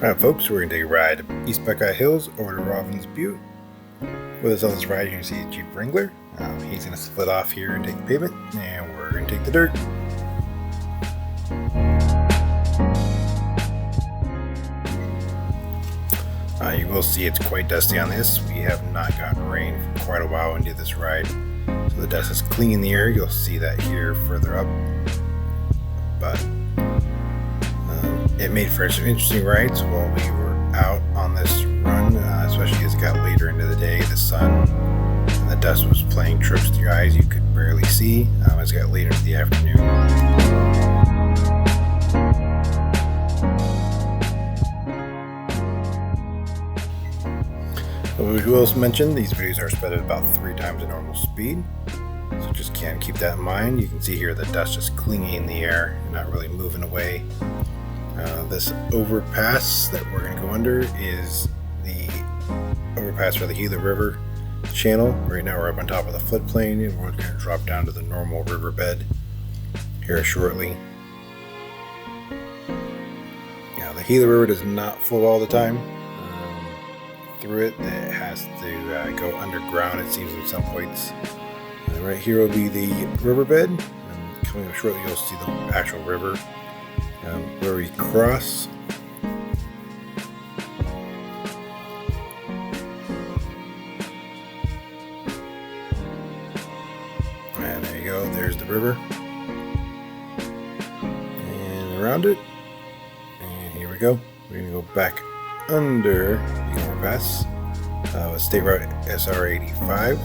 Alright folks, we're going to take a ride to East Buckeye Hills over to Robbins Butte. With us on this ride, you're going to see a Jeep Wrangler. He's going to split off here and take the pavement, and we're going to take the dirt. You will see it's quite dusty on this. We have not gotten rain for quite a while into this ride, so the dust is clinging in the air. You'll see that here further up, but it made for some interesting rides while we were out on this run, especially as it got later into the day. The sun and the dust was playing tricks with your eyes. You could barely see as it got later into the afternoon. We will mention these videos are sped at about 3 times the normal speed, so just can't keep that in mind. You can see here the dust just clinging in the air and not really moving away. This overpass that we're going to go under is the overpass for the Gila River channel. Right now we're up on top of the floodplain, and we're going to drop down to the normal riverbed here shortly. Now the Gila River does not flow all the time through it. It has to go underground, it seems, at some points. Right here will be the riverbed, and coming up shortly you'll see the actual river where we cross. And there you go, there's the river, and around it, and here we go. We're going to go back under the overpass with State Route SR85.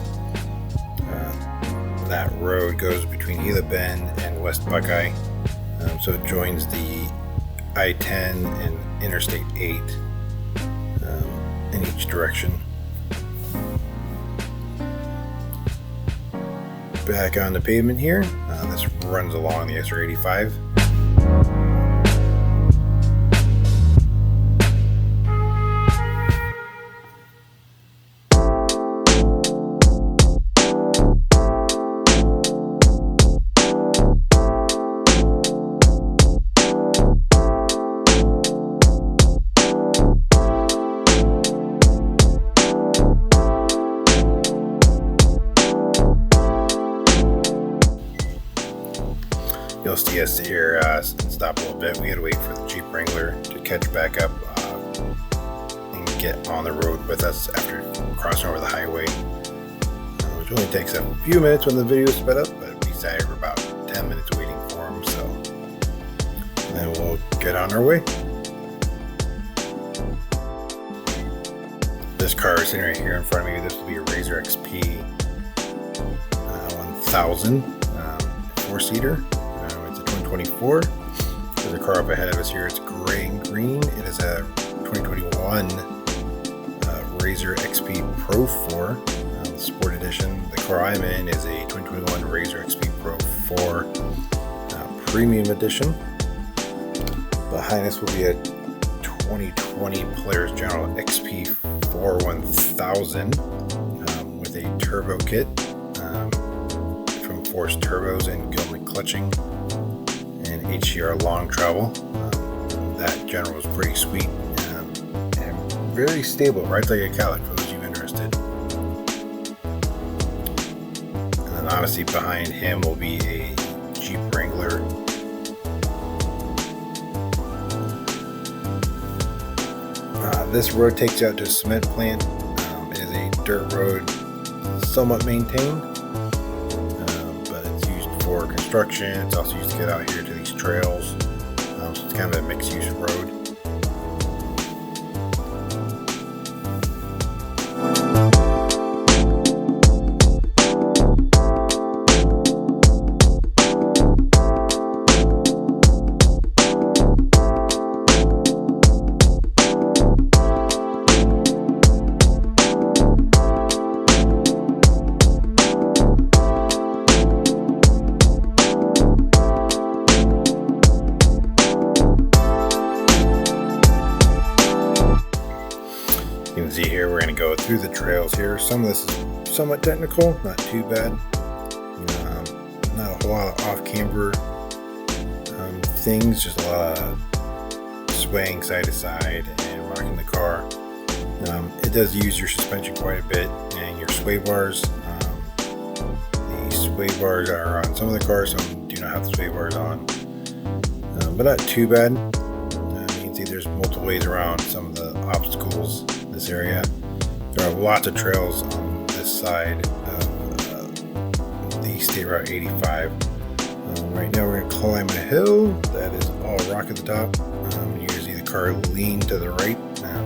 That road goes between Gila Bend and West Buckeye, so it joins the I-10 and Interstate 8 in each direction. Back on the pavement here, this runs along the SR85. You'll see us here stop a little bit. We had to wait for the Jeep Wrangler to catch back up and get on the road with us after crossing over the highway, which only takes a few minutes when the video is sped up, but we sat here for about 10 minutes waiting for him, so then we'll get on our way. This car is sitting right here in front of me. This will be a Razor XP 1000 4-seater. 24. There's a car up ahead of us here. It's gray and green. It is a 2021 Razor XP Pro 4 Sport Edition. The car I'm in is a 2021 Razor XP Pro 4 Premium Edition. Behind us will be a 2020 Players General XP 4 1000 with a turbo kit from Force Turbos and Gilman clutching. HCR long travel. That General was pretty sweet and very stable, rides like a Cadillac for those of you interested. And then obviously behind him will be a Jeep Wrangler. This road takes you out to a cement plant. It is a dirt road, somewhat maintained, but it's used for construction. It's also used to get out here to these trails, so it's kind of a mixed use road. You can see here we're going to go through the trails here. Some of this is somewhat technical, not too bad. Not a whole lot of off-camber things, just a lot of swaying side to side and rocking the car. It does use your suspension quite a bit, and your sway bars. The sway bars are on some of the cars, some do not have the sway bars on, but not too bad. You can see there's multiple ways around some of the obstacles in this area. There are lots of trails on this side of the State Route 85. Right now we're going to climb a hill that is all rock at the top. You see the car lean to the right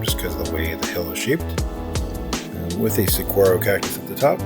just because of the way the hill is shaped, with a saguaro cactus at the top.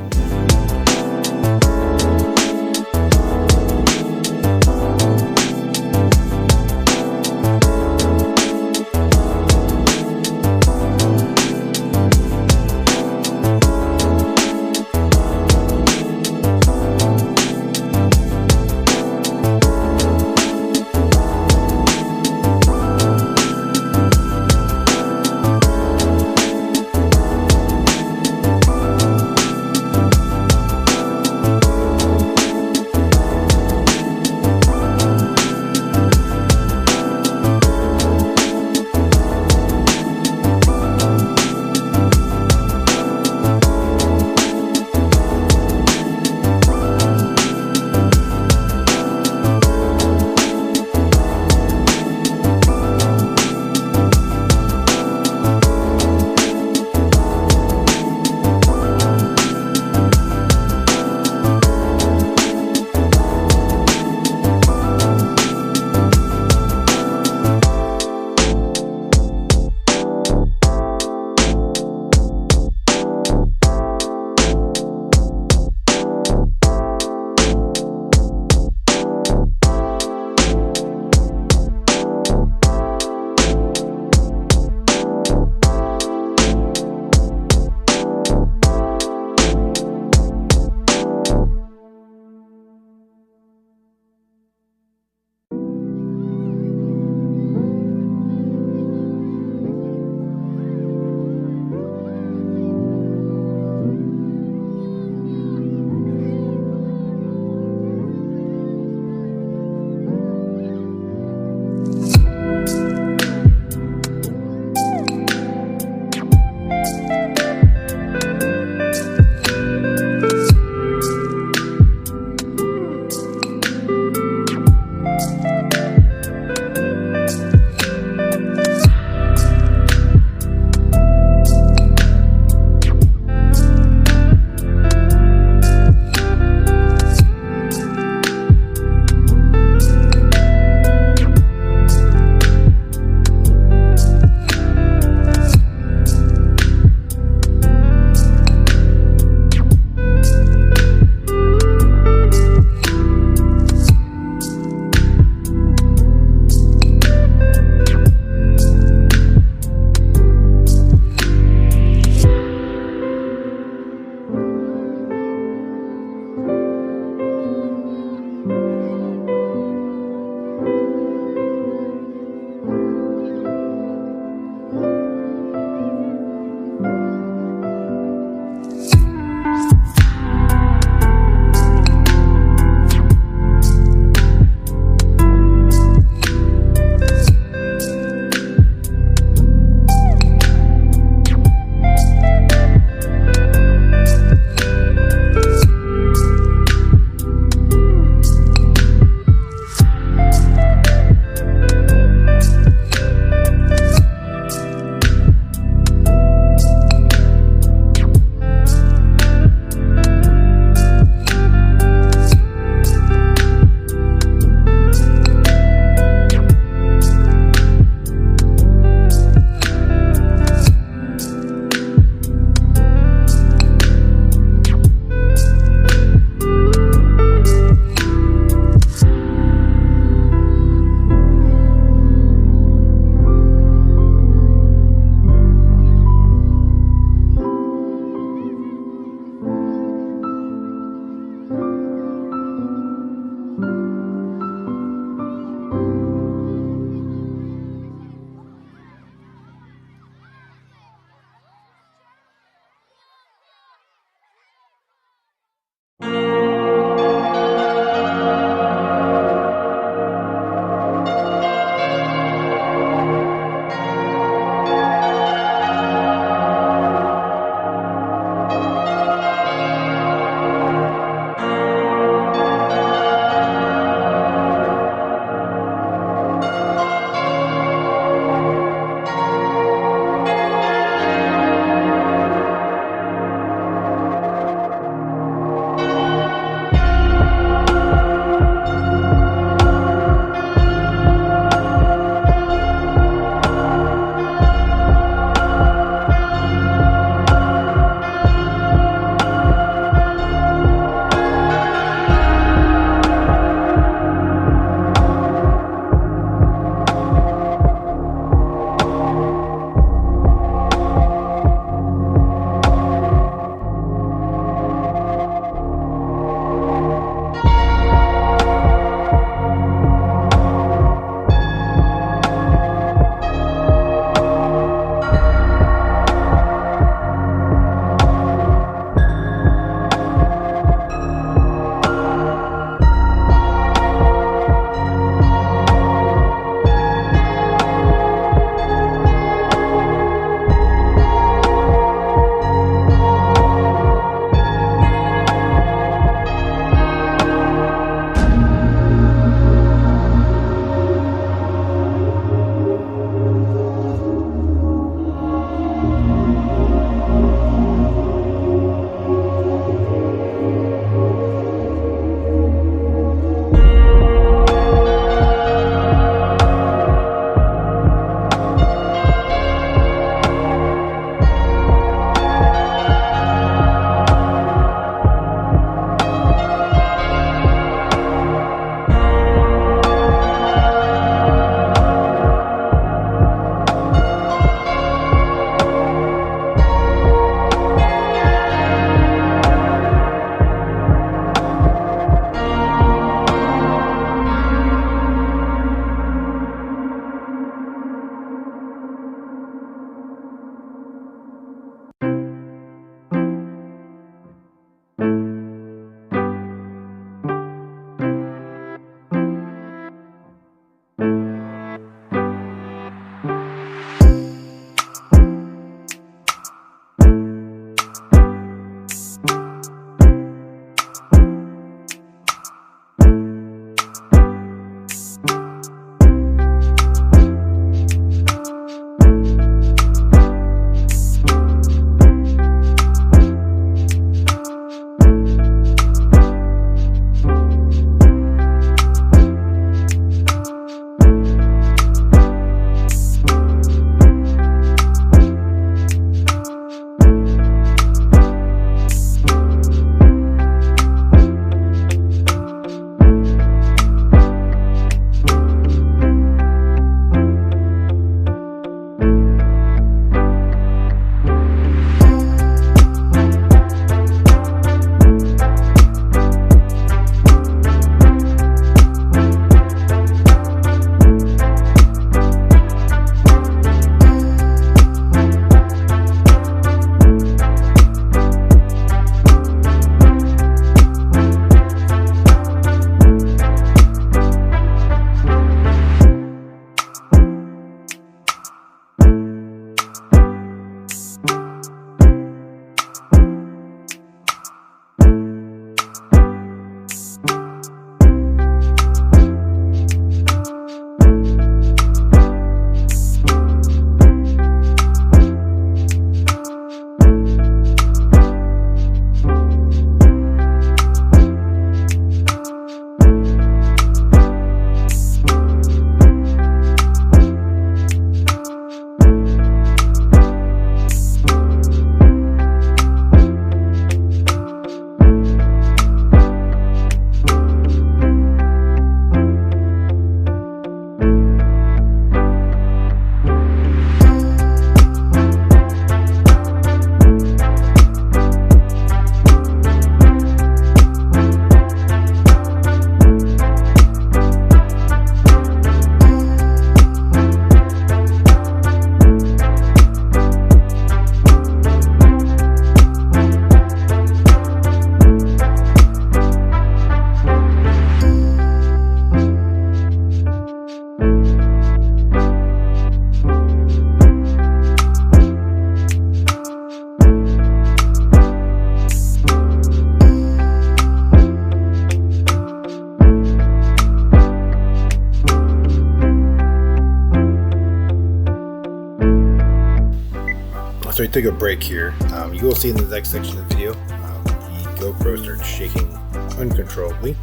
So we took a break here. You will see in the next section of the video, the GoPro starts shaking uncontrollably,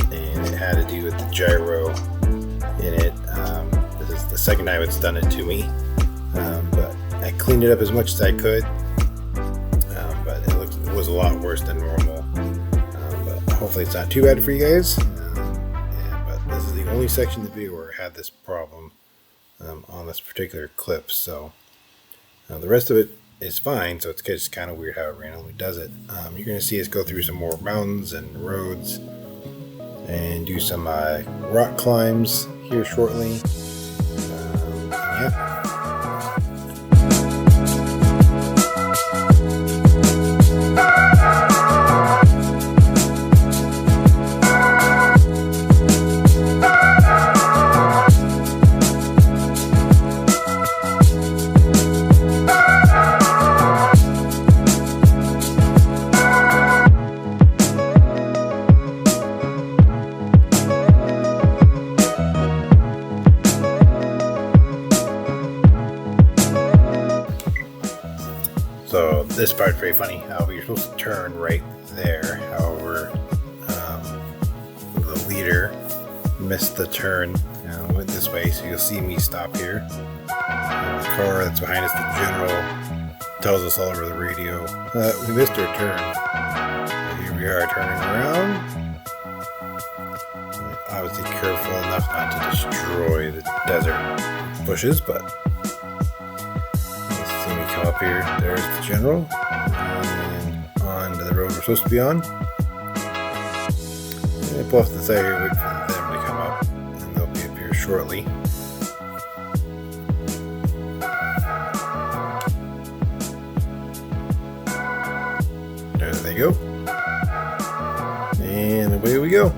and it had to do with the gyro in it. This is the second time it's done it to me, but I cleaned it up as much as I could, but it was a lot worse than normal. But hopefully it's not too bad for you guys. But this is the only section of the video where I had this problem on this particular clip. So the rest of it is fine, so it's just kind of weird how it randomly does it. You're going to see us go through some more mountains and roads and do some rock climbs here shortly. Yeah. So this part's very funny. You're supposed to turn right there. However, the leader missed the turn, went this way. So you'll see me stop here. The car that's behind us, the general, tells us all over the radio, we missed our turn. Here we are turning around. Obviously careful enough not to destroy the desert bushes, but see me come up here. There's the general, and on to the road we're supposed to be on. And pull off the side here, wait for them to come up, and they'll be up here shortly. There they go, and away we go.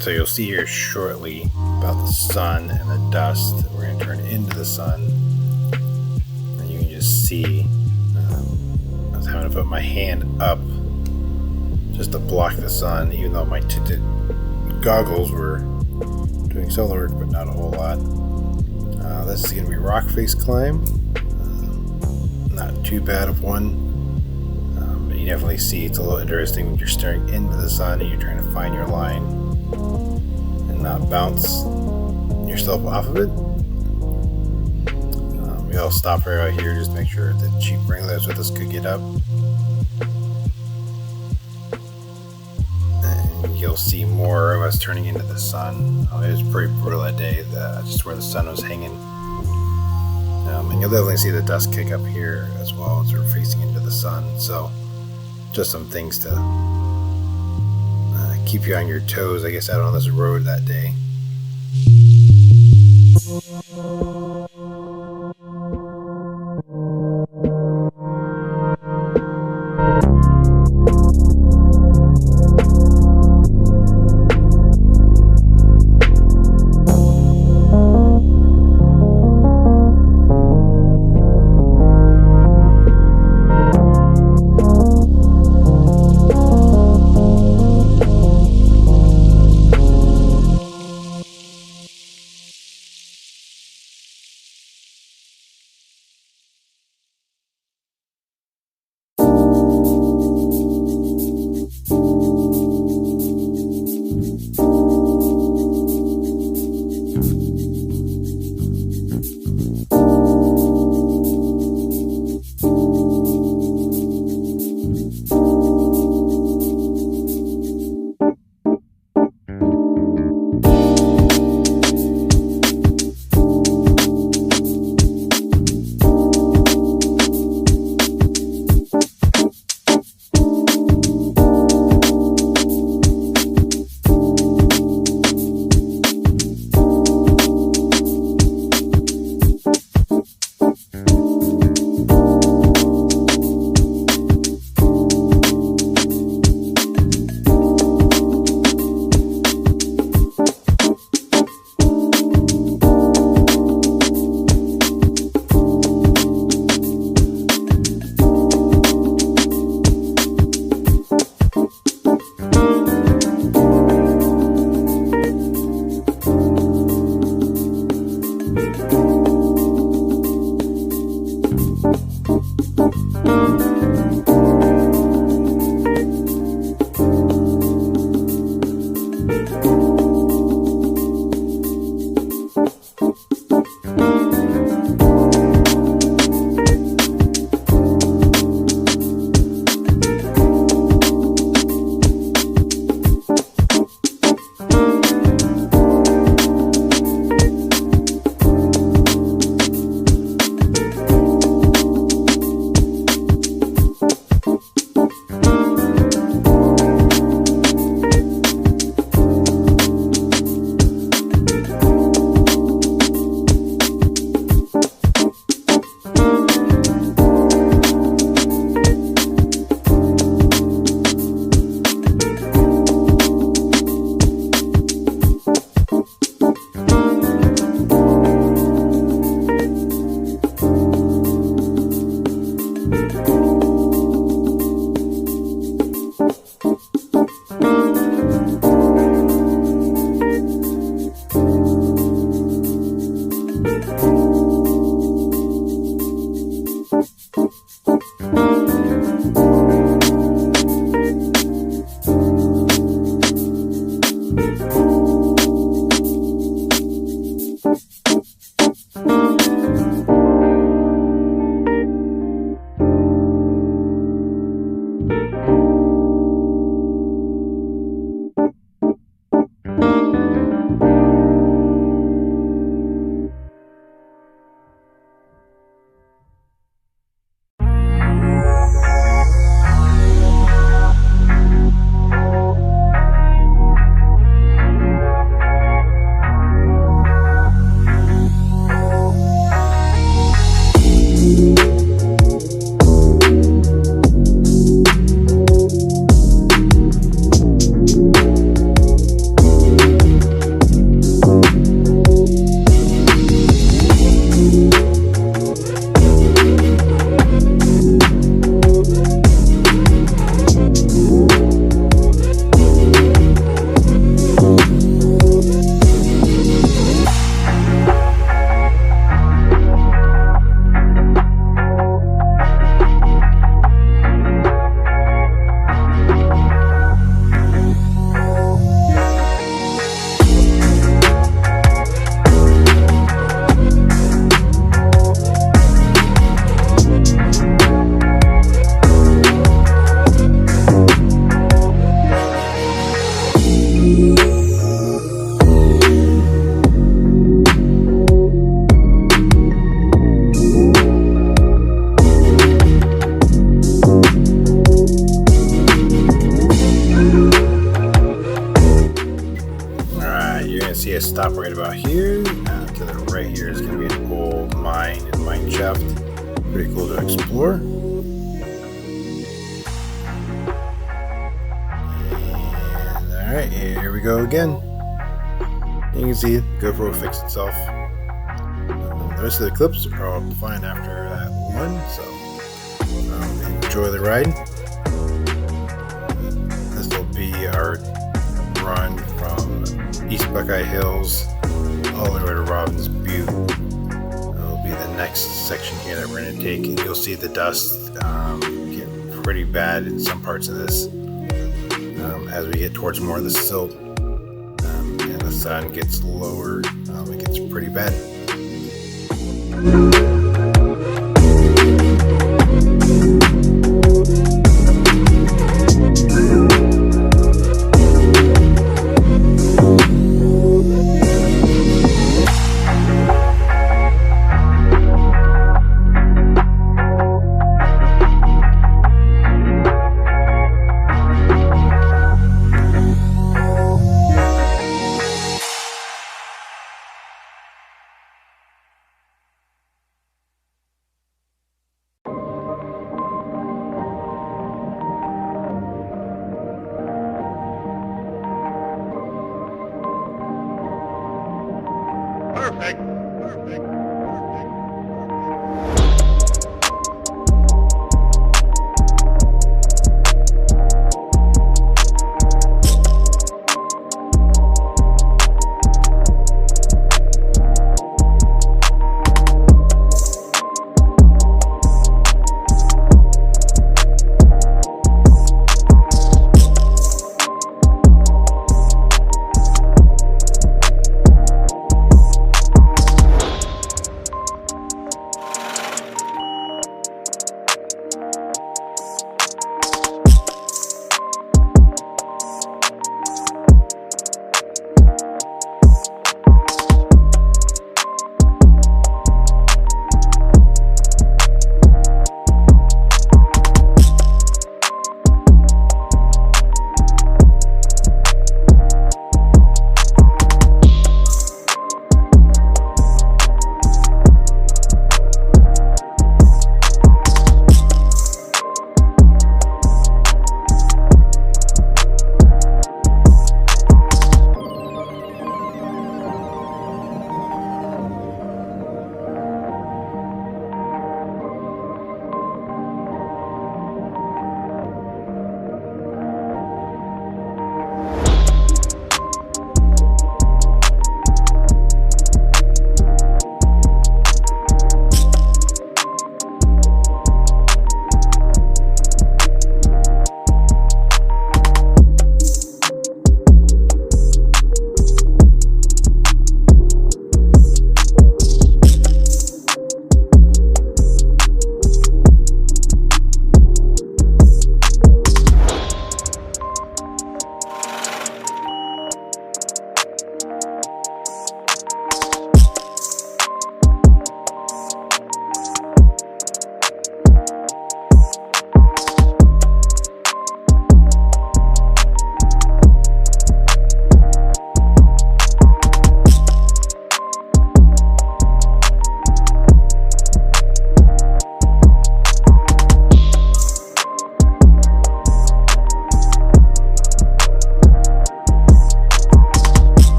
So you'll see here shortly about the sun and the dust. We're going to turn into the sun. And you can just see I was having to put my hand up just to block the sun, even though my tinted goggles were doing solar work, but not a whole lot. This is going to be rock face climb. Not too bad of one. But you definitely see it's a little interesting when you're staring into the sun and you're trying to find your line and not bounce yourself off of it. We'll stop right out here, just make sure the Jeep Wranglers with us could get up. And you'll see more of us turning into the sun. It was pretty brutal that day, just where the sun was hanging. And you'll definitely see the dust kick up here as well as we're facing into the sun. So just some things to keep you on your toes, I guess, out on this road that day. See a stop right about here. To the right here is going to be an old mine and mine shaft. Pretty cool to explore. And alright, here we go again. You can see GoPro will fix itself. The rest of the clips are all fine after that one, so enjoy the ride. This will be our run from East Buckeye Hills all the way to Robbins Butte. It'll be the next section here that we're going to take. You'll see the dust get pretty bad in some parts of this as we get towards more of the silt and the sun gets lower. It gets pretty bad.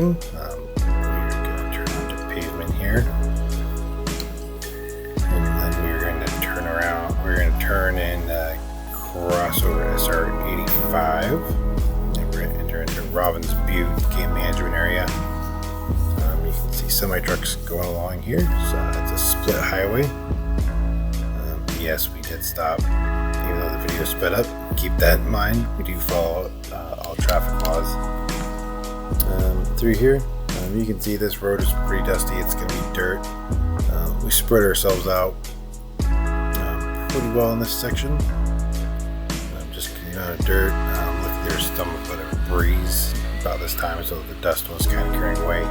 section. We're going to turn onto pavement here. And then we're going to turn around. We're going to turn and cross over SR 85. And we're going to enter into Robbins Butte game management area. You can see semi trucks going along here. So it's a split highway. Yes, we did stop, even though the video sped up. Keep that in mind. We do follow all traffic laws. Through here, you can see this road is pretty dusty. It's going to be dirt. We spread ourselves out pretty well in this section. Just dirt. Look, there's some bit of breeze about this time, so the dust was kind of carrying away.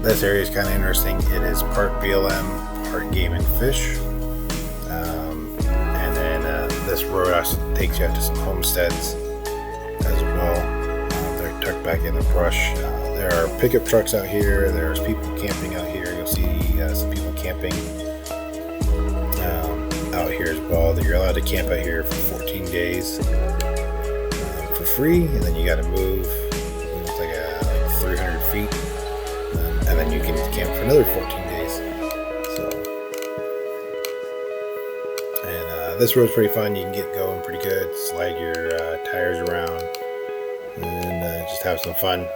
This area is kind of interesting. It is part BLM, part game and fish, and then this road also takes you out to some homesteads as well. They're tucked back in the brush. There are pickup trucks out here. There's people camping out here. You'll see some people camping out here as well. You're allowed to camp out here for 14 days for free, and then you got to move. It's like 300 feet, and then you can camp for another 14 days. This road's pretty fun. You can get going pretty good, slide your tires around, and just have some fun.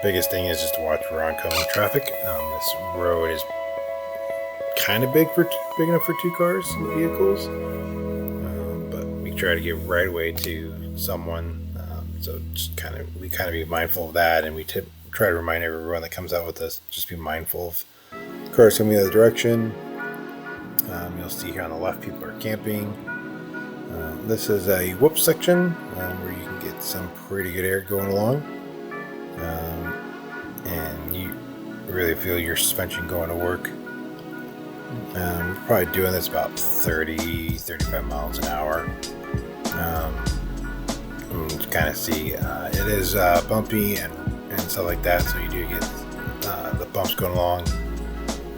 Biggest thing is just to watch for oncoming traffic. This road is kind of big enough for 2 cars and vehicles, but we try to get right away to someone. So just we be mindful of that, and we try to remind everyone that comes out with us, just be mindful of cars coming the other direction. You'll see here on the left, people are camping. This is a whoop section where you can get some pretty good air going along. And you really feel your suspension going to work. We're probably doing this about 30-35 miles an hour. You can kind of see it is bumpy and stuff like that, so you do get the bumps going along.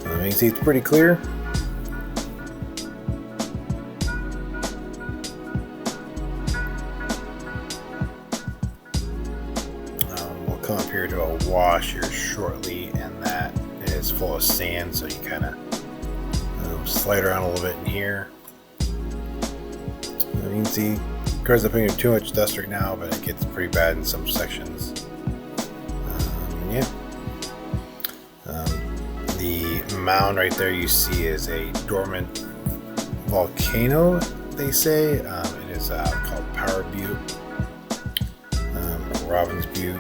You can see it's pretty clear. Come up here to a wash here shortly, and that is full of sand, so you kind of slide around a little bit in here. You can see cars are putting in too much dust right now, but it gets pretty bad in some sections. The mound right there you see is a dormant volcano, they say. It is called Power Butte, Robbins Butte.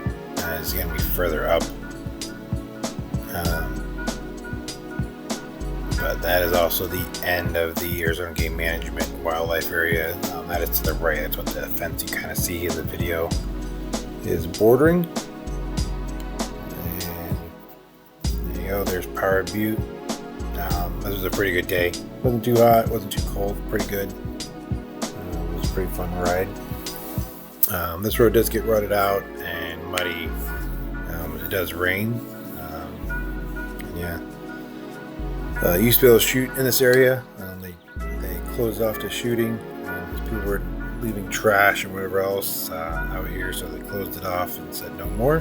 Is going to be further up, but that is also the end of the Arizona Game Management Wildlife Area. That is to the right. That's what the fence you kind of see in the video is bordering. And there you go. There's Power Butte. This was a pretty good day. Wasn't too hot. Wasn't too cold. Pretty good. It was a pretty fun ride. This road does get rutted out and muddy. It does rain. You used to be able to shoot in this area. They closed off to shooting because people were leaving trash and whatever else out here, so they closed it off and said no more.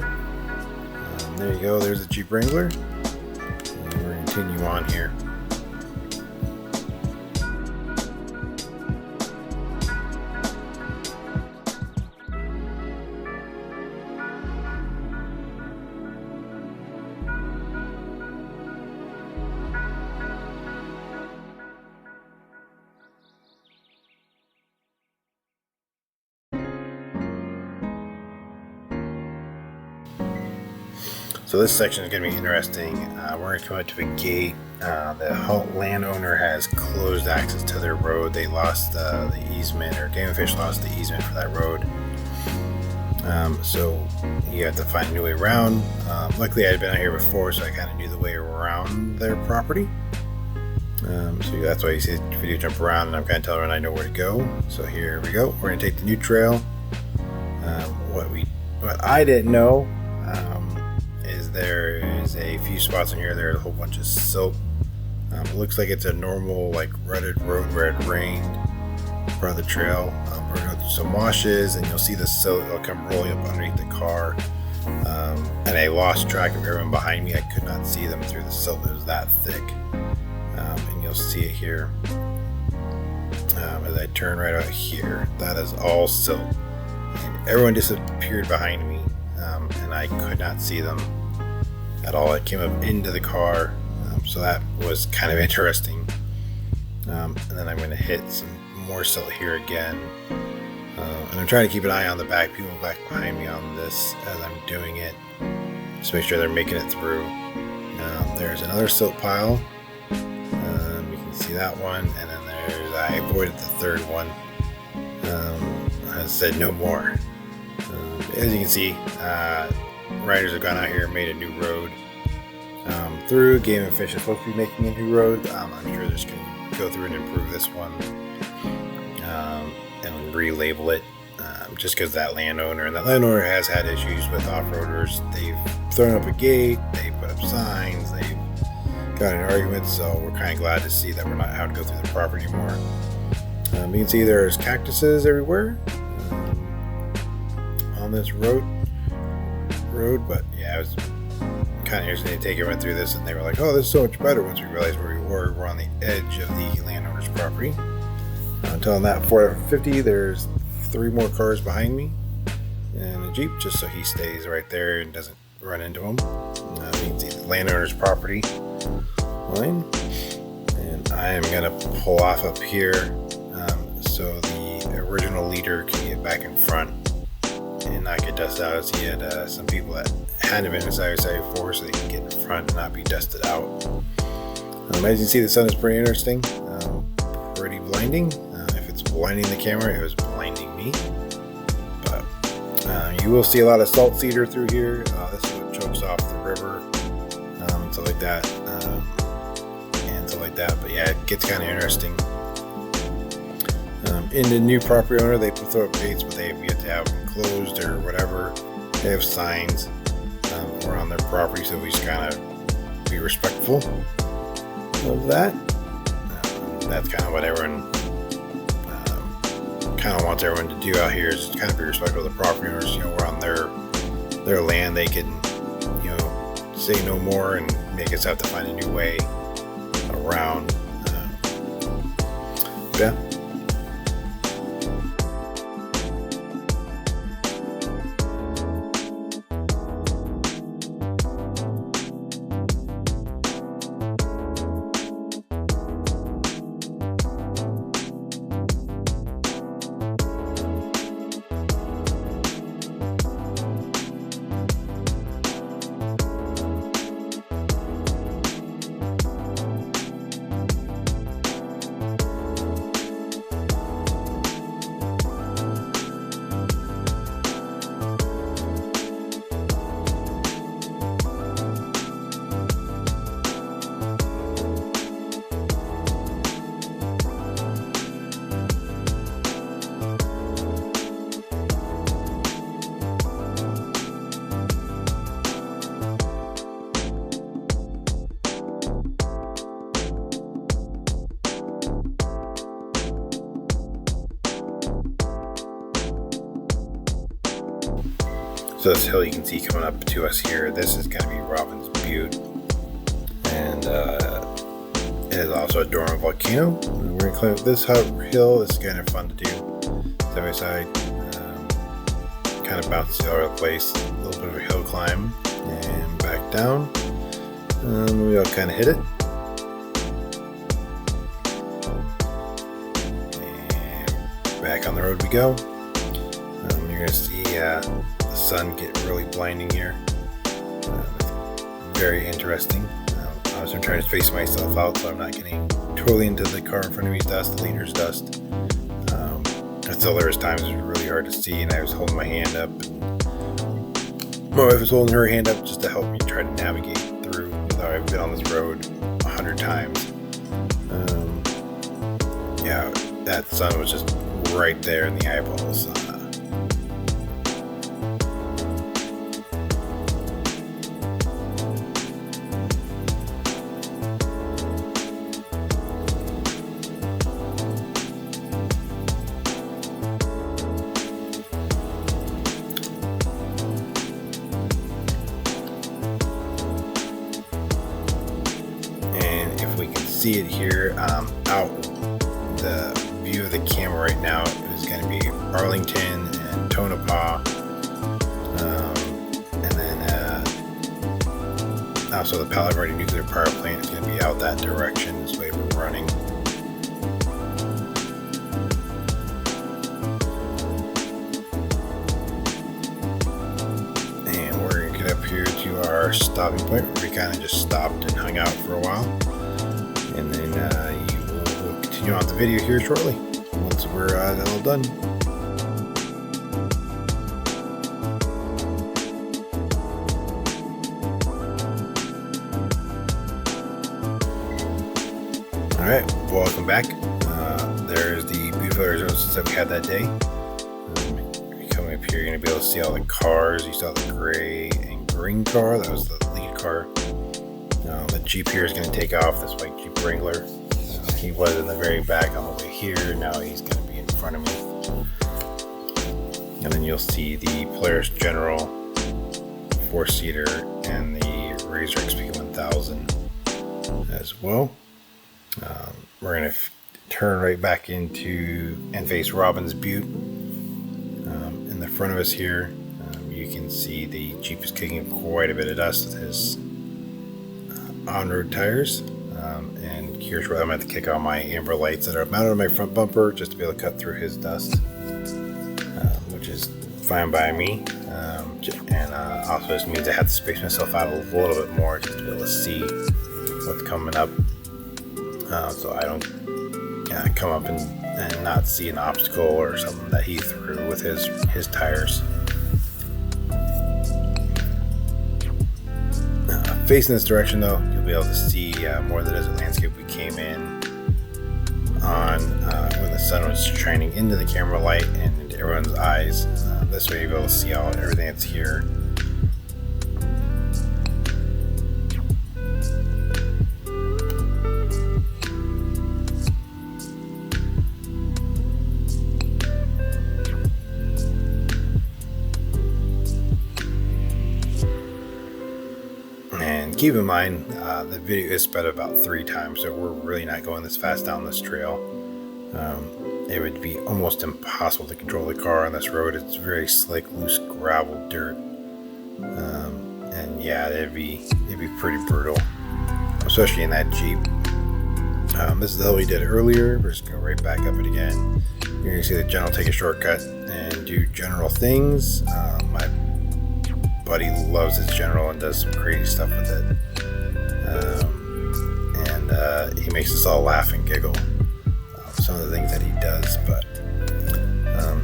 There you go. There's a Jeep Wrangler. And we're going to continue on here. So this section is going to be interesting. We're going to come up to a gate. The landowner has closed access to their road. They lost the easement, or Game and Fish lost the easement for that road. So you have to find a new way around. Luckily I had been out here before, so I kind of knew the way around their property. So that's why you see the video jump around, and I'm kind of telling everyone I know where to go. So here we go. We're going to take the new trail. What I didn't know is there is a few spots in here. There's a whole bunch of silt. It looks like it's a normal, like, rutted road where it rained part of the trail. We're going to go through some washes, and you'll see the silt. It'll come rolling up underneath the car. And I lost track of everyone behind me. I could not see them through the silt. It was that thick. And you'll see it here as I turn right out here. That is all silt. And everyone disappeared behind me, and I could not see them at all. I came up into the car, so that was kind of interesting. And then I'm going to hit some more silt here again. And I'm trying to keep an eye on the back people back behind me on this as I'm doing it. Just make sure they're making it through. There's another silt pile. You can see that one. And then I avoided the third one. I said no more. As you can see, riders have gone out here and made a new road through. Game and Fish is supposed to be making a new road. I'm sure they're just going to go through and improve this one and relabel it. Just because that landowner has had issues with off-roaders. They've thrown up a gate, they put up signs, they've got an argument, so we're kind of glad to see that we're not having to go through the property anymore. You can see there's cactuses everywhere on this road, but yeah, it was kind of interesting to take everyone through this, and they were like, oh, this is so much better once we realized where we were. We're on the edge of the landowner's property. Until that 450, there's 3 more cars behind me and a Jeep, just so he stays right there and doesn't run into them. You can see the landowner's property line, and I am going to pull off up here so the original leader can get back in front and not get dusted out, as he had some people that hadn't been inside before, so they can get in front and not be dusted out. As you can see, the sun is pretty interesting, pretty blinding. If it's blinding the camera, it was blinding me. But you will see a lot of salt cedar through here. This is what chokes off the river and stuff like that. But yeah, it gets kind of interesting. In the new property owner, they throw up gates, but they have yet to have them closed or whatever. They have signs around their property, so we just kind of be respectful of that. That's kind of what everyone kind of wants everyone to do out here, is kind of be respectful of the property owners. You know, we're on their land. They can, you know, say no more and make us have to find a new way around. Yeah. So this hill you can see coming up to us here, this is going to be Robbins Butte, and it is also a dormant volcano. We're going to climb up this hill. This is kind of fun to do, side by side, kind of bounces all over the place, a little bit of a hill climb, and back down. Maybe I'll kind of hit it. And back on the road we go. You're going to see the sun get really blinding here. It's very interesting. Obviously I'm trying to space myself out so I'm not getting totally into the car in front of me's dust, the leader's dust. Still there was times it was really hard to see, and I was holding my hand up. My wife was holding her hand up just to help me try to navigate through. I've been on this road 100 times. Yeah, that sun was just right there in the eyeballs. see it here out the view of the camera right now is going to be Arlington and Tonopah, and then also the Palo Verde nuclear power plant is going to be out that direction. This way we're running. And we're going to get up here to our stopping point where we kind of just stopped and hung out for a while, and then we'll continue on the video here shortly once we're all done. Alright, welcome back. There's the beautiful Arizona sunset we had that day. Coming up here, you're going to be able to see all the cars. You saw the gray and green car. That was the lead car. The Jeep here is going to take off. This white Jeep Wrangler. He was in the very back on the way here. Now he's going to be in front of me. And then you'll see the Polaris General 4-seater and the Razor XP1000 as well. We're going to turn right back into and face Robbins Butte. In the front of us here, you can see the Jeep is kicking up quite a bit of dust with his on-road tires. And here's where I'm going to kick on my amber lights that are mounted on my front bumper just to be able to cut through his dust, which is fine by me. And also just means I have to space myself out a little bit more just to be able to see what's coming up. So I don't come up and not see an obstacle or something that he threw with his tires. Facing this direction though, you'll be able to see more of the desert landscape we came in on when the sun was shining into the camera light and into everyone's eyes. This way you'll be able to see everything that's here. And keep in mind, the video is sped about 3 times, so we're really not going this fast down this trail. It would be almost impossible to control the car on this road. It's very slick, loose gravel, dirt, and yeah, it'd be pretty brutal, especially in that Jeep. This is the hill we did earlier. We're just going right back up it again. You're going to see the General take a shortcut and do general things. My buddy loves his General and does some crazy stuff with it, and he makes us all laugh and giggle. Some of the things that he does, but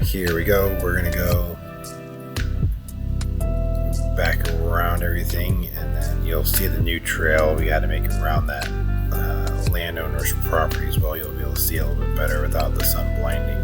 here we go. We're gonna go back around everything, and then you'll see the new trail we got to make around that landowner's property as well. You'll be able to see a little bit better without the sun blinding.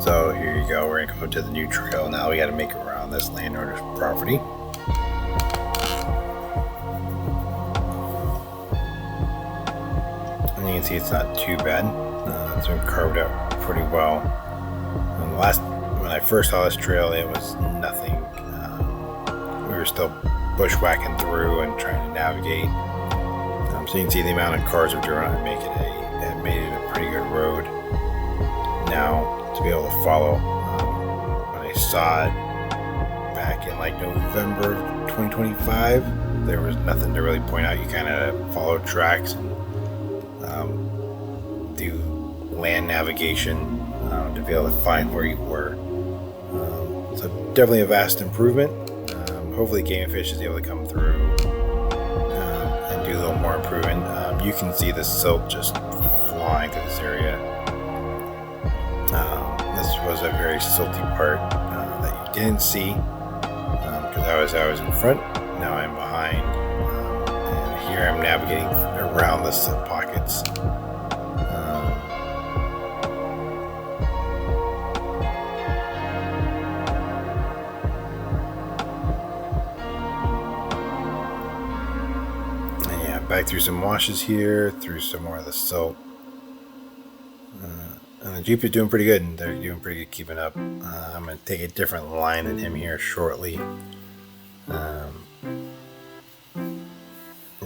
So here you go, we're gonna come up to the new trail now. We gotta make it around this landowner's property. you can see it's not too bad. It's been carved out pretty well. When I first saw this trail, it was nothing. We were still bushwhacking through and trying to navigate. So you can see the amount of cars we've driven on and made it a pretty good road. Now, to be able to follow, when I saw it back in like November of 2025, there was nothing to really point out. You kind of follow tracks and do land navigation to be able to find where you were. So definitely a vast improvement. Hopefully Game & Fish is able to come through and do a little more improvement. You can see the silt just flying through this area. This was a very silty part that you didn't see because I was in front. Now I'm behind, and here I'm navigating around the silt pockets. Back through some washes here, through some more of the silt. And the Jeep is doing pretty good, and they're doing pretty good keeping up. I'm going to take a different line than him here shortly.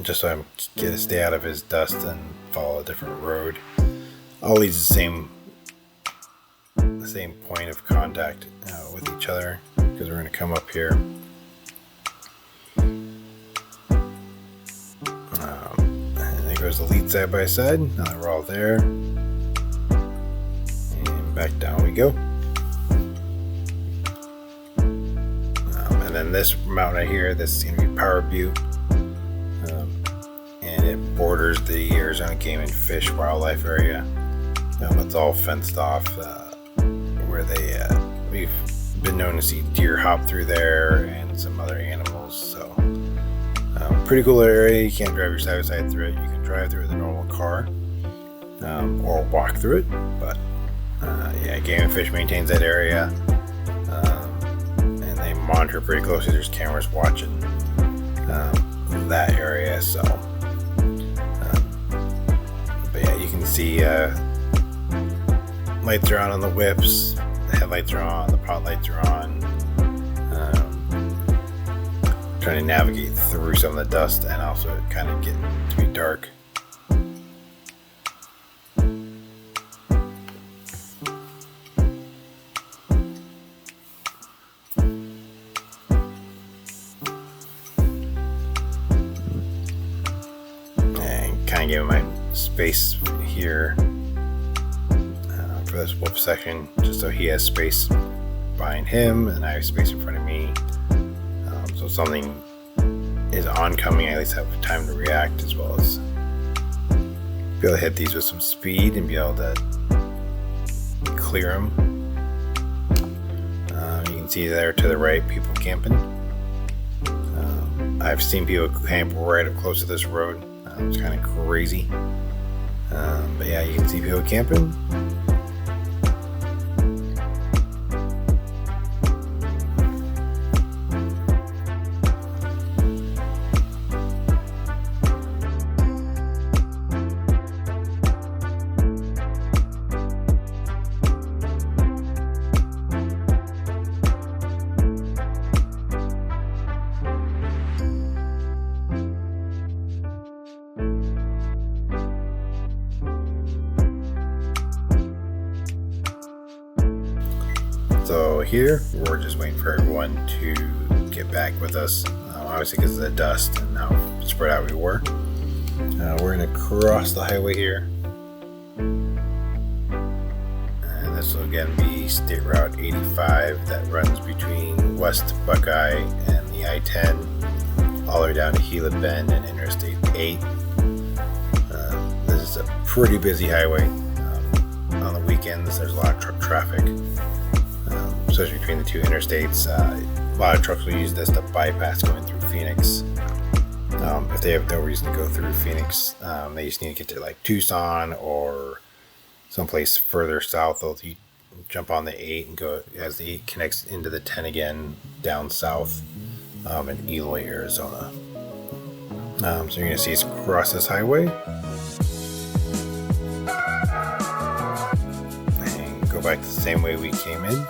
Just so I get to stay out of his dust and follow a different road. All leads the same point of contact with each other, because we're going to come up here. Goes the lead side by side. Now that we're all there, and back down we go. And then this mountain right here, this is going to be Power Butte, and it borders the Arizona Game and Fish wildlife area. It's all fenced off, where we've been known to see deer hop through there and some other animals. So pretty cool area. You can't drive your side by side through it. You can drive through it with a normal car, or walk through it. But Game & Fish maintains that area, and they monitor pretty closely. There's cameras watching that area. So, but yeah, you can see lights are on the whips, the headlights are on, the pod lights are on. Trying to navigate through some of the dust and also kind of getting to be dark. And kind of giving my space here for this wolf section, just so he has space behind him and I have space in front of me. So if something is oncoming, I at least have time to react, as well as be able to hit these with some speed and be able to clear them. You can see there to the right, people camping. I've seen people camp right up close to this road. It's kind of crazy. But yeah, you can see people camping. So here, we're just waiting for everyone to get back with us, obviously because of the dust and how spread out we were. We're going to cross the highway here. And this will again be State Route 85 that runs between West Buckeye and the I-10 all the way down to Gila Bend and Interstate 8. This is a pretty busy highway. On the weekends, there's a lot of truck traffic. Especially between the two interstates. A lot of trucks will use this to bypass going through Phoenix. If they have no reason to go through Phoenix, they just need to get to like Tucson or someplace further south. They'll jump on the 8 and go as the 8 connects into the 10 again down south in Eloy, Arizona. So you're going to see us cross this highway. back the same way we came in.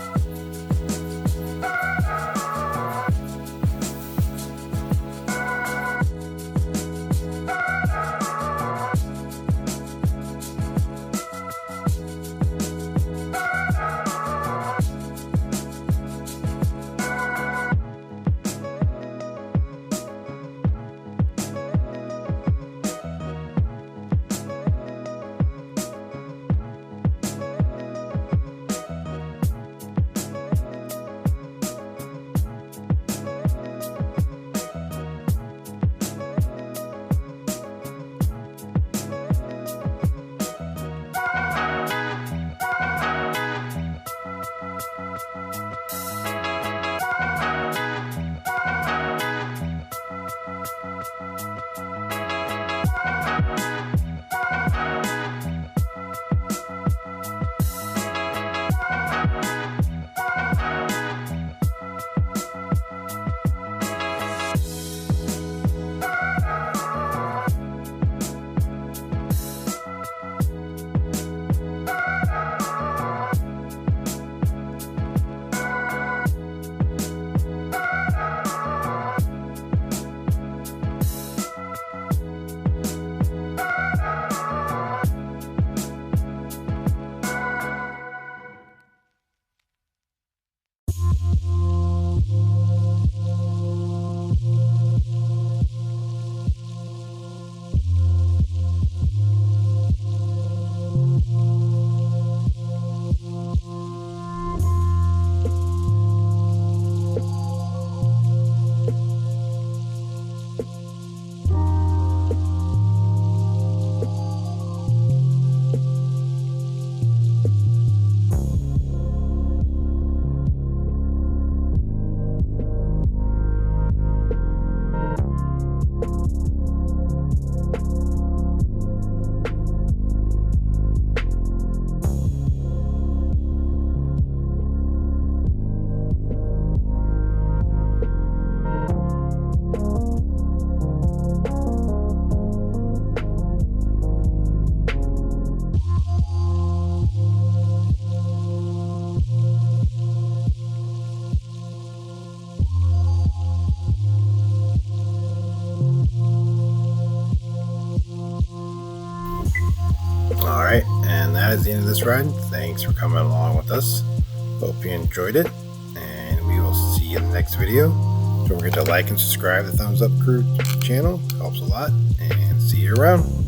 Alright, and that is the end of this ride. Thanks for coming along with us. Hope you enjoyed it, and we will see you in the next video. Don't forget to like and subscribe to the Thumbs Up Crew channel. Helps a lot, and see you around.